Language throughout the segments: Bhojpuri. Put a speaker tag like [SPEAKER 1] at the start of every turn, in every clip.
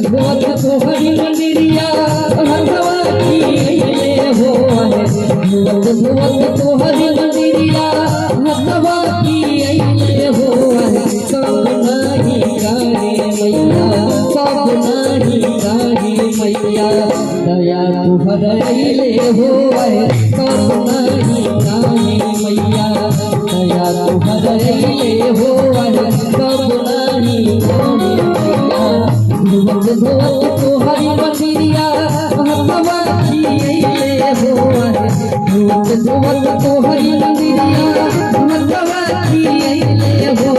[SPEAKER 1] धोत तोहरी मंदिरिया हरवा की ले हो धोत तोहरी मंदिरिया हरवा की ले हो सब नाही गाने मैया सब नाही गाने मैया दया तुहरे ले हो सब नाही गाने मैया दया तुहरे ले हो सब नाही गाने मैया धोत तोहरी मंदिरिया हरवा की ले हो धोत तोहरी मंदिरिया हरवा की ले हो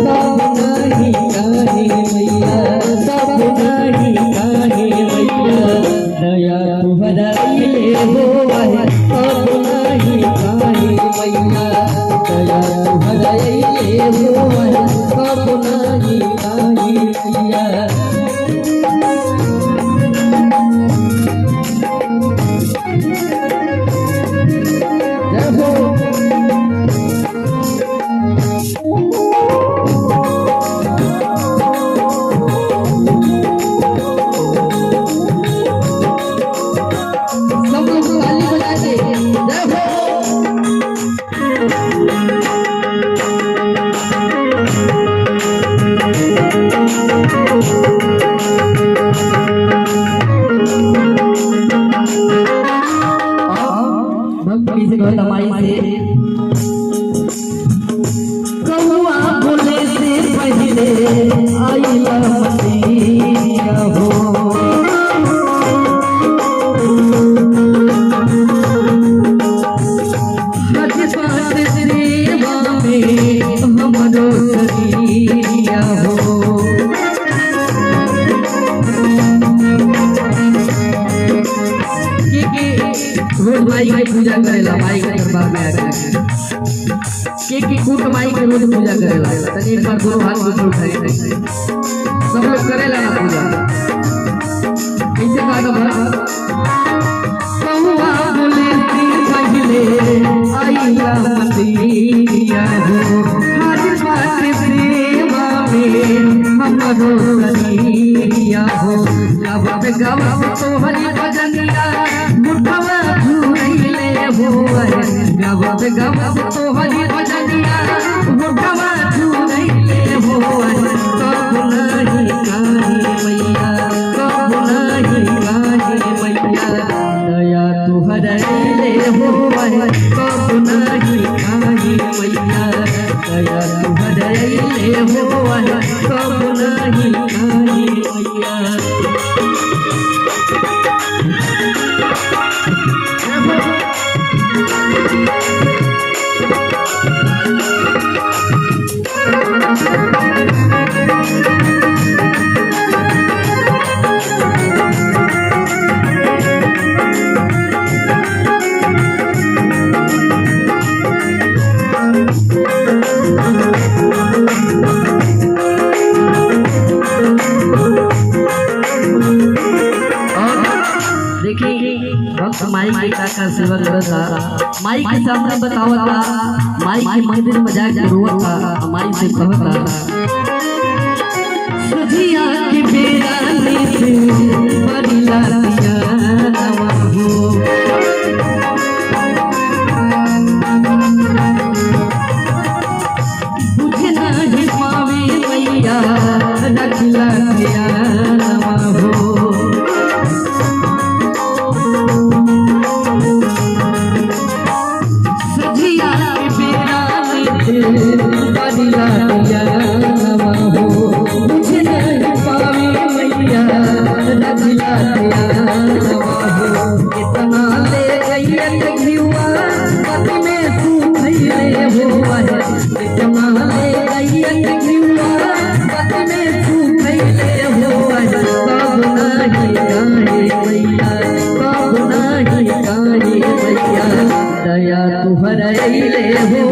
[SPEAKER 1] सब नाही गाने मैया सब नाही गाने मैया दया तुहरे ले हो सब नाही गाने मैया दया तुहरे ले हो सब नाही गाने मैया कौआ बोले से पहले आइला मसीहा हो हज पात सेवा में हमरो सरिया हो रोज माई की पूजा करेला माई के दरबार में आके के कूट माई के रोज पूजा करेला तनी एक बार दोनों हाथ ऊपर उठाए सब लोग करेला ना पूजा कैसे गाना कौआ बोले से पहले आइला मसीहा हो हाजिर बात सेवा में हमरो सरिया हो गावा गावा तोहरी भजनिया मुठवा झूले हो गावा गावा तोहरी भजनिया मुठवा झूले हो सब नाही गाने मैया सब नाही गाने मैया दया तुहरे ले हो सब नाही गाने मैया दया तुहरे ले हो सब नाही गाने मैया भक्त माई के का सेवा करता माई के सामने बतावता माई के मंदिर में जाके रोता माई से कहता सजिया के बेरा से परिला नवा हो बुझे नहीं पावे मैया रखला नवा हो दया तुहरे ले हो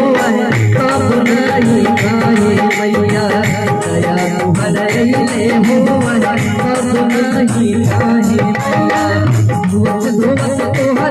[SPEAKER 1] सब नहीं गाने मैया दया तुहरे ले हो सब नहीं गाने मैया